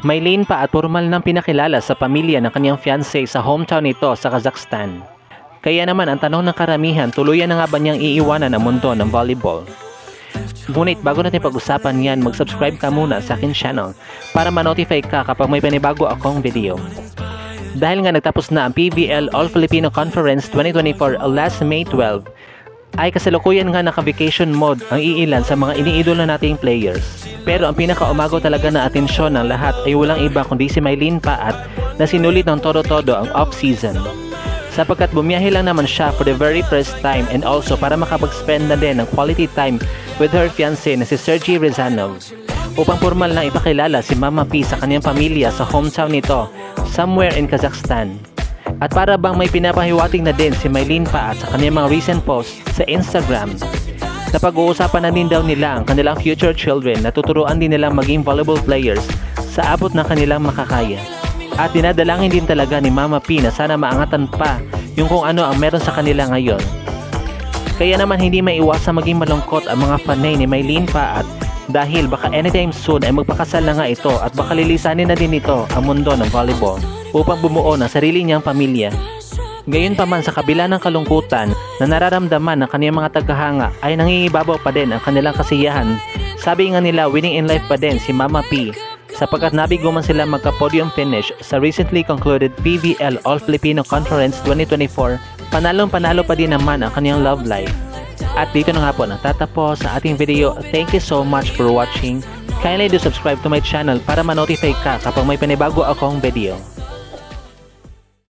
Maylene pa at formal nang pinakilala sa pamilya ng kanyang fiancé sa hometown nito sa Kazakhstan. Kaya naman ang tanong ng karamihan, tuluyan na nga ba niyang iiwanan ang mundo ng volleyball? Ngunit bago natin pag-usapan yan, mag-subscribe ka muna sa akin channel para ma-notify ka kapag may panibago akong video. Dahil nga nagtapos na ang PVL All-Filipino Conference 2024 last May 12, ay kasalukuyan nga naka-vacation mode ang iilan sa mga iniidolo nating players. Pero ang pinaka-umago talaga na atensyon ng lahat ay walang iba kundi si Maylene Paat na sinulit ng todo-todo ang off-season. Sapagkat bumiyahe lang naman siya for the very first time and also para makapag-spend na din ng quality time with her fiancé na si Sergey Rezanov upang formal na ipakilala si Mama P sa kanyang pamilya sa hometown nito somewhere in Kazakhstan. At para bang may pinapahiwatig na din si Maylene Paat sa kanyang mga recent posts sa Instagram na pag-uusapan na din daw nila ang kanilang future children na tuturuan din nilang maging volleyball players sa abot na kanilang makakaya. At dinadalangin din talaga ni Mama P na sana maangatan pa yung kung ano ang meron sa kanila ngayon. Kaya naman hindi maiwasang maging malungkot ang mga fanay ni Maylene Paat dahil baka anytime soon ay magpakasal na nga ito at baka lilisanin na din ito ang mundo ng volleyball upang bumuo ng sarili niyang pamilya. Gayunpaman sa kabila ng kalungkutan na nararamdaman ng kaniyang mga tagahanga ay nangingibabaw pa din ang kanilang kasiyahan. Sabi nga nila winning in life pa din si Mama P sapagkat nabigo man sila magka-podium finish sa recently concluded PVL All-Filipino Conference 2024. Panalong-panalo pa din naman ang kaniyang love life. At dito na nga po nagtatapos sa ating video. Thank you so much for watching. Kindly do subscribe to my channel para ma-notify ka kapag may panibago akong video.